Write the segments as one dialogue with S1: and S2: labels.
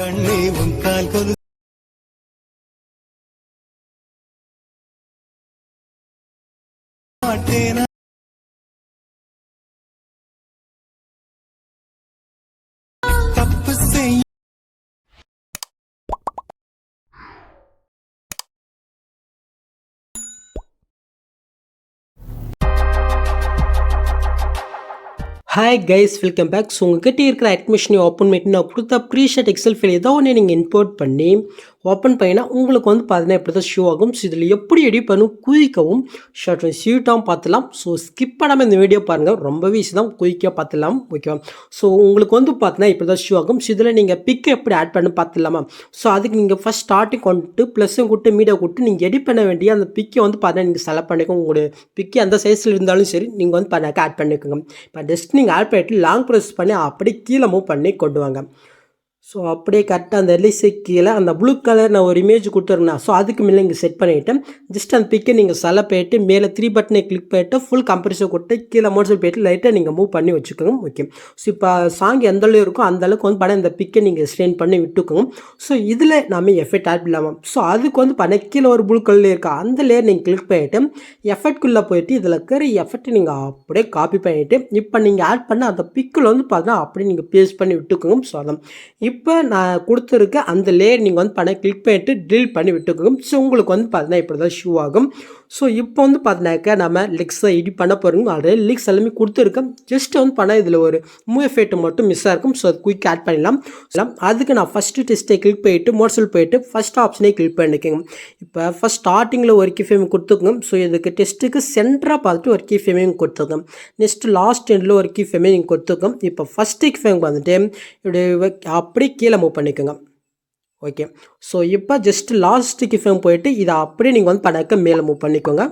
S1: கண்ணே உன் கால் கொலு மாட்டேனா தப்பு செய்
S2: hi guys, welcome back. So உங்கள்கிட்ட இருக்கிற அட்மிஷனை ஓப்பன் பண்ணிட்டு நான் கொடுத்த ப்ரீஷர்ட் எக்ஸல் ஃபைல் ஏதோ ஒன்று நீங்கள் இம்போர்ட் பண்ணி ஓப்பன் பண்ணினா உங்களுக்கு வந்து பார்த்தீங்கன்னா இப்படி தான் ஷோ ஆகும். ஸோ இதில் எப்படி எடிட் பண்ணும் குயிக்கவும் ஷார்ட் ஸ்வீட்டாகவும் பார்த்துலாம். ஸோ ஸ்கிப் பண்ணாமல் இந்த வீடியோ பாருங்கள், ரொம்பவே ஈஸி தான், குயிக்காக பார்த்துலாம். ஓகேவா? ஸோ உங்களுக்கு வந்து பார்த்தீங்கன்னா இப்படி தான் ஷோ ஆகும். ஸோ இதில் நீங்கள் பிக்கை எப்படி ஆட் பண்ணி பார்த்துலாமா? ஸோ அதுக்கு நீங்கள் ஃபஸ்ட் ஸ்டார்டிங் கொண்டு ப்ளஸ்ஸும் கொடுத்து மீடியா கொடுத்து நீங்கள் எடிட் பண்ண வேண்டிய அந்த பிக்கை வந்து பார்த்தீங்கன்னா நீங்கள் செலக்ட் பண்ணிக்கோங்க. உங்களுடைய பிக்கை அந்த சைஸில் இருந்தாலும் சரி நீங்கள் வந்து பண்ணாக்க ஆட் பண்ணிக்கோங்க. இப்போ ஜஸ்ட் நீங்கள் ஆட் பண்ணிட்டு லாங் ப்ரெஸ் பண்ணி அப்படியே கீழே மூவ் பண்ணி கொண்டு வாங்க. ஸோ அப்படியே கரெக்டாக அந்த எல்ஐசி கீழே அந்த ப்ளூ கலர் நான் ஒரு இமேஜ் கொடுத்துருந்தேன். ஸோ அதுக்கு மேலே இங்கே செட் பண்ணிவிட்டு ஜஸ்ட் அந்த பிக்கை நீங்கள் செலக்ட் பண்ணிட்டு மேலே 3 பட்டனை கிளிக் பண்ணிட்டு ஃபுல் கம்ப்ரெஷன் கொடுத்து கீழே மோட்ஸில் போய்ட்டு லைட்டாக நீங்கள் மூவ் பண்ணி வச்சுக்கோங்க. ஓகே. ஸோ இப்போ சாங் எந்த அளவு இருக்கோ அந்த அளவுக்கு வந்து பண்ண இந்த பிக்கை நீங்கள் ஸ்ட்ரெயின் பண்ணி விட்டுக்கோங்க. ஸோ இதில் நம்ம எஃபெக்ட் ஆட் பண்ணலாமா? ஸோ அதுக்கு வந்து பண்ண கீழே ஒரு ப்ளூ கலர் இருக்கா அந்த லேயர் நீங்கள் கிளிக் பண்ணிவிட்டு எஃபெக்ட்குள்ளே போயிட்டு இதில் இருக்கிற எஃபெக்ட் நீங்கள் அப்படியே காப்பி பண்ணிவிட்டு இப்போ நீங்கள் ஆட் பண்ண அந்த பிக்கில் வந்து பார்த்தா அப்படியே நீங்கள் பேஸ்ட் பண்ணி விட்டுக்கோங்க. ஸோ அதான் இப்போ நான் கொடுத்துருக்க அந்த லேயர் நீங்கள் வந்து பண்ண கிளிக் பண்ணிட்டு ட்ரில் பண்ணி விட்டுக்கோங்க. ஸோ உங்களுக்கு வந்து பார்த்தீங்கன்னா இப்படி தான் ஷூ ஆகும். ஸோ இப்போ வந்து பார்த்தீங்கன்னாக்கா நம்ம லிக்ஸை எடிட் பண்ண போகிறோம். ஆல்ரெடி லிக்ஸ் எல்லாமே கொடுத்துருக்கேன். ஜஸ்ட் வந்து பண்ணால் இதில் ஒரு மூவ் எஃபெக்ட் மட்டும் மிஸ்ஸாக இருக்கும். ஸோ அது குயிக் ஆட் பண்ணிடலாம். அதுக்கு நான் ஃபஸ்ட்டு டெஸ்ட்டை கிளிக் பண்ணிவிட்டு மோட்ஸில் போயிட்டு ஃபஸ்ட் ஆப்ஷனே கிளிக் பண்ணிக்கோங்க. இப்போ ஃபஸ்ட் ஸ்டார்டிங்கில் ஒரு கீ ஃப்ரேம் கொடுத்துக்கோங்க. ஸோ இதுக்கு டெஸ்ட்டுக்கு சென்டராக பார்த்துட்டு ஒரு கீ ஃப்ரேமையும் கொடுத்துக்கோங்க. நெக்ஸ்ட்டு லாஸ்ட் எண்டில் ஒரு கீ ஃப்ரேமே நீங்கள் கொடுத்துக்கோங்க. இப்போ ஃபஸ்ட்டு கீ ஃப்ரேம் வந்துட்டு இப்படி அப்படியே கீழே மூவ் பண்ணிக்கோங்க. ஓகே. ஸோ இப்போ ஜஸ்ட் லாஸ்ட் கீ ஃப்ரேம் போயிட்டு இதை அப்படியே நீங்கள் வந்து பண்ணாக்க மேலே மூவ் பண்ணிக்கோங்க.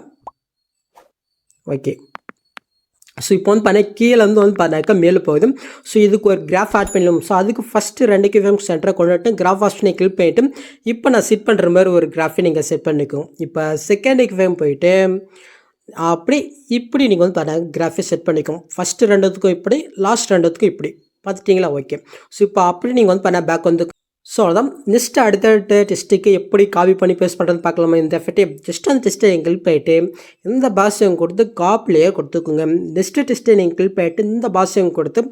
S2: ஓகே. ஸோ இப்போ வந்து பண்ண கீழே வந்து பண்ணாக்க மேலே போகுது. ஸோ இதுக்கு ஒரு கிராஃப் ஆட் பண்ணலாம். ஸோ அதுக்கு ஃபஸ்ட்டு 2 கீ ஃப்ரேம் சென்டரை கொண்டுட்டு கிராஃப் ஆப்ஷனை கிளிக் பண்ணிவிட்டு இப்போ நான் செட் பண்ணுற மாதிரி ஒரு கிராஃபை நீங்கள் செட் பண்ணிக்கோங்க. இப்போ செகண்ட் கீ ஃப்ரேம் போயிட்டு அப்படி இப்படி நீங்கள் வந்து பண்ண கிராஃபை செட் பண்ணிக்கோங்க. ஃபஸ்ட்டு 2த்துக்கும் இப்படி, லாஸ்ட் 2த்துக்கும் இப்படி பார்த்துட்டிங்களா? ஓகே. ஸோ இப்போ அப்படி நீங்கள் வந்து பண்ண பேக் வந்து ஸோ அதான் நெக்ஸ்ட்டு அடுத்தடுத்த டெஸ்ட்டுக்கு எப்படி காப்பி பண்ணி பேஸ்ட் பண்ணுறது பார்க்கலாமா? இந்த எஃபெக்டே ஜஸ்ட் அந்த டெஸ்ட்டை நீங்கள் கிளிக் பண்ணிட்டு இந்த பாஷையும் கொடுத்து காப்பிலேயே கொடுத்துக்குங்க. நெக்ஸ்ட்டு டெஸ்ட்டை நீங்கள் கிளிக் பண்ணிட்டு இந்த பாஷையும் கொடுத்து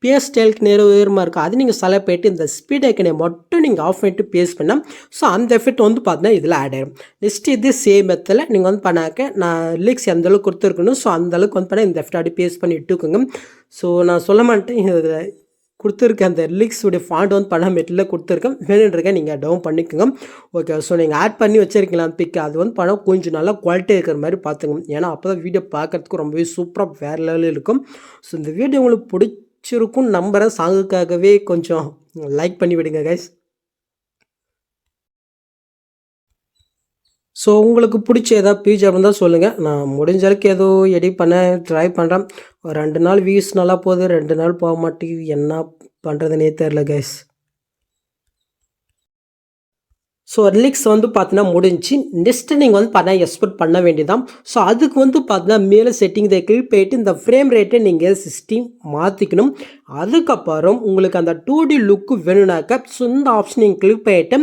S2: பேஸ்ட் ஸ்டைலுக்கு நேரமாக இருக்கும் அது நீங்கள் செலக்ட் பண்ணிட்டு இந்த ஸ்பீட் ஐக்கனை மட்டும் நீங்கள் ஆஃப் பண்ணிட்டு பேஸ்ட் பண்ணால் ஸோ அந்த எஃபெக்ட் வந்து பார்த்தீங்கன்னா இதில் ஆட் ஆகிடும். நெக்ஸ்ட்டு இது சேம் மெத்தில் நீங்கள் வந்து பண்ணாக்க நான் லிக்ஸ் எந்தளவுக்கு கொடுத்துருக்கணும். ஸோ அந்தளவுக்கு வந்து பண்ணால் இந்த எஃபெக்ட் அப்படி பேஸ்ட் பண்ணி விட்டுக்கோங்க. ஸோ நான் சொல்ல மாட்டேன் இதில் கொடுத்துருக்கேன் அந்த லிக்ஸுடைய ஃபாண்ட் வந்து பண்ண மெட்டில் கொடுத்துருக்கேன். வேணுன்றக்க நீங்கள் டவுன் பண்ணிக்கோங்க. ஓகே. ஸோ நீங்கள் ஆட் பண்ணி வச்சுருக்கீங்களா பிக் அது வந்து பண்ண கொஞ்சம் நல்லா குவாலிட்டி இருக்கிற மாதிரி பார்த்துங்க. ஏன்னா அப்போ தான் வீடியோ பார்க்குறதுக்கு ரொம்பவே சூப்பராக வேறு லெவலில் இருக்கும். ஸோ இந்த வீடியோ உங்களுக்கு பிடிச்சிருக்கும் நம்புகிறேன். சாங்குக்காகவே கொஞ்சம் லைக் பண்ணி விடுங்க கைஸ். ஸோ உங்களுக்கு பிடிச்ச ஏதாவது பேஜ் இருந்தால் சொல்லுங்கள். நான் முடிஞ்ச அளவுக்கு ஏதோ எடிட் பண்ண ட்ரை பண்ணுறேன். ஒரு 2 நாள் வியூஸ் நல்லா போகுது, 2 நாள் போக மாட்டேங்குது. என்ன பண்ணுறதுனே தெரில கைஸ். ஸோ லிக்ஸ் வந்து பார்த்தீங்கன்னா முடிஞ்சு. நெக்ஸ்ட்டு நீங்கள் வந்து பார்த்தீங்கன்னா எக்ஸ்போர்ட் பண்ண வேண்டியதான். ஸோ அதுக்கு வந்து பார்த்தீங்கன்னா மேலே செட்டிங் இதை கிளிக் பண்ணிட்டு இந்த ஃப்ரேம் ரேட்டை நீங்கள் 16 மாற்றிக்கணும். அதுக்கப்புறம் உங்களுக்கு அந்த 2D லுக்கு வேணும்னாக்கா ஸோ இந்த ஆப்ஷன் நீங்கள் கிளிக் பண்ணிவிட்டு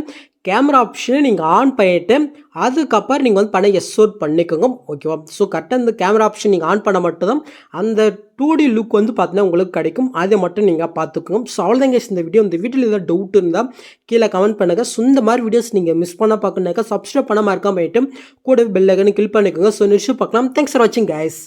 S2: கேமரா ஆப்ஷனை நீங்கள் ஆன் பண்ணிவிட்டு அதுக்கப்புறம் நீங்கள் வந்து பண்ண எக்ஸ்போர்ட் பண்ணிக்கோங்க. ஓகேவா? ஸோ கரெக்டாக இந்த கேமரா ஆப்ஷன் நீங்கள் ஆன் பண்ண மட்டும்தான் அந்த 2D லுக் வந்து பார்த்தீங்கன்னா உங்களுக்கு கிடைக்கும். அதை மட்டும் நீங்கள் பார்த்துக்கோங்க. ஸோ அவ்வளோதாங்க இந்த வீடியோ. இந்த வீடியோவில் ஏதாவது டவுட் இருந்தால் கீழே கமெண்ட் பண்ணுங்கள். ஸோ இந்த மாதிரி வீடியோஸ் நீங்கள் மிஸ் பண்ண பார்க்கணுனாக்கா சப்ஸ்கிரைப் பண்ண மறக்காம போயிட்டு கூட பெல் ஐக்கனை கிளிக் பண்ணிக்கோங்க. ஸோ நெக்ஸ்ட் பார்க்கலாம். தேங்க்ஸ் ஃபார் வாட்சிங் கைஸ்.